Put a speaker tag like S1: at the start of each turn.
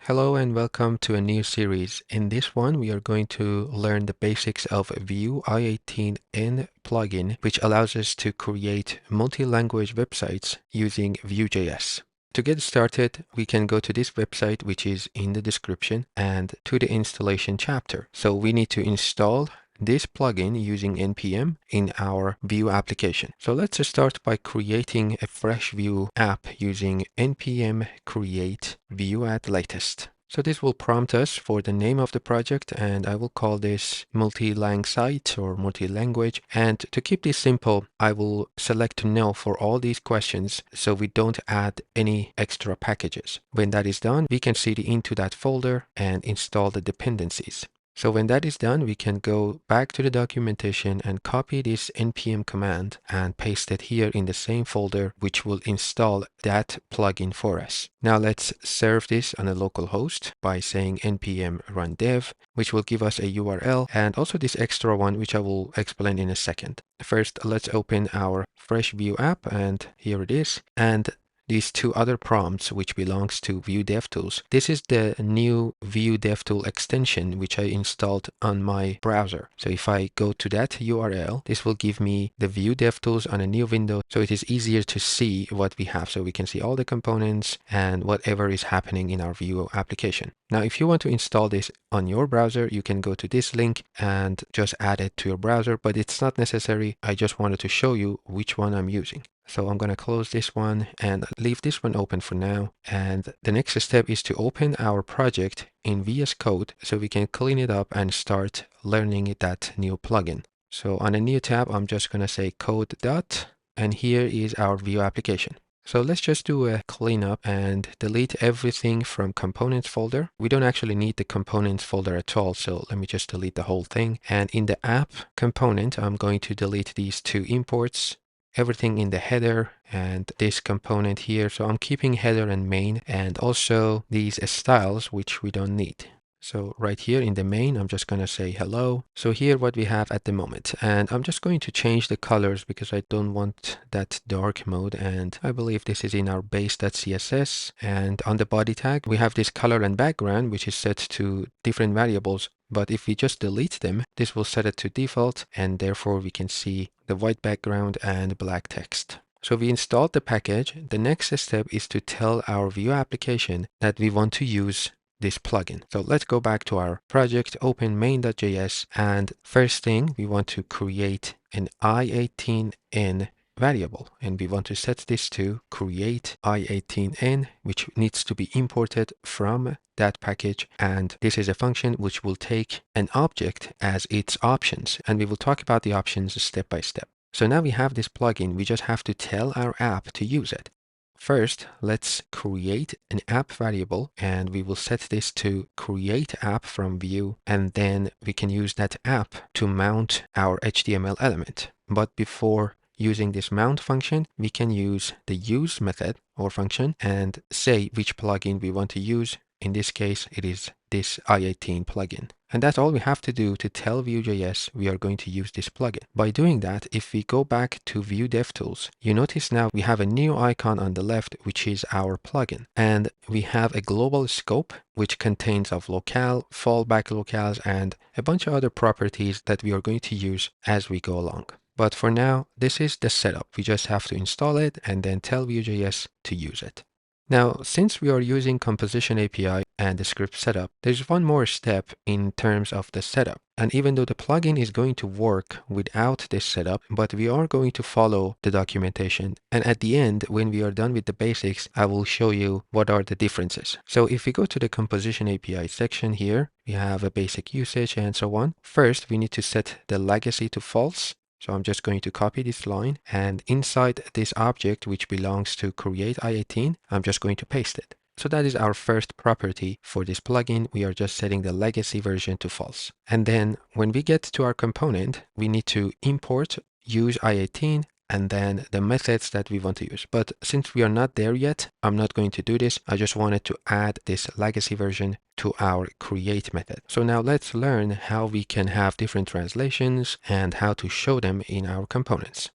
S1: Hello and welcome to a new series. In this one, we are going to learn the basics of Vue i18n plugin, which allows us to create multi-language websites using Vue.js. To get started, we can go to this website, which is in the description, and to the installation chapter. So we need to install this plugin using npm in our Vue application. So let's start by creating a fresh Vue app using npm create Vue at latest. So this will prompt us for the name of the project, and I will call this multi-lang site or multi-language. And to keep this simple, I will select no for all these questions so we don't add any extra packages. When that is done, we can cd into that folder and install the dependencies. So when that is done, we can go back to the documentation and copy this npm command and paste it here in the same folder, which will install that plugin for us. Now let's serve this on a local host by saying npm run dev, which will give us a URL and also this extra one, which I will explain in a second. First, let's open our fresh Vue app, and here it is. And these two other prompts, which belongs to Vue DevTools. This is the new Vue DevTool extension, which I installed on my browser. So if I go to that URL, this will give me the Vue DevTools on a new window. So it is easier to see what we have. So we can see all the components and whatever is happening in our Vue application. Now, if you want to install this on your browser, you can go to this link and just add it to your browser, but it's not necessary. I just wanted to show you which one I'm using. So I'm going to close this one and leave this one open for now. And the next step is to open our project in VS Code so we can clean it up and start learning that new plugin. So on a new tab, I'm just going to say code dot, and here is our Vue application. So let's just do a cleanup and delete everything from components folder. We don't actually need the components folder at all. So let me just delete the whole thing. And in the app component, I'm going to delete these two imports, everything in the header and this component here. So I'm keeping header and main, and also these styles, which we don't need. So right here in the main, I'm just going to say hello. So here what we have at the moment, and I'm just going to change the colors because I don't want that dark mode. And I believe this is in our base.css, and on the body tag, we have this color and background, which is set to different variables. But if we just delete them, this will set it to default, and therefore we can see the white background and black text. So we installed the package. The next step is to tell our Vue application that we want to use this plugin. So let's go back to our project, open main.js, and first thing, we want to create an i18n variable, and we want to set this to create i18n, which needs to be imported from that package. And this is a function which will take an object as its options, and we will talk about the options step by step. So now we have this plugin, we just have to tell our app to use it. First, let's create an app variable, and we will set this to create app from Vue, and then we can use that app to mount our HTML element. But before using this mount function, we can use the use method or function and say which plugin we want to use. In this case, it is this i18 plugin. And that's all we have to do to tell Vue.js we are going to use this plugin. By doing that, if we go back to Vue DevTools, you notice now we have a new icon on the left, which is our plugin. And we have a global scope, which contains of locale, fallback locales, and a bunch of other properties that we are going to use as we go along. But for now, this is the setup. We just have to install it and then tell Vue.js to use it. Now, since we are using composition API and the script setup, there's one more step in terms of the setup. And even though the plugin is going to work without this setup, but we are going to follow the documentation. And at the end, when we are done with the basics, I will show you what are the differences. So if we go to the composition API section here, we have a basic usage and so on. First, we need to set the legacy to false. So I'm just going to copy this line, and inside this object, which belongs to create i18, I'm just going to paste it. So that is our first property for this plugin. We are just setting the legacy version to false. And then when we get to our component, we need to import use i18 and then the methods that we want to use. But since we are not there yet, I'm not going to do this. I just wanted to add this legacy version to our create method. So now let's learn how we can have different translations and how to show them in our components.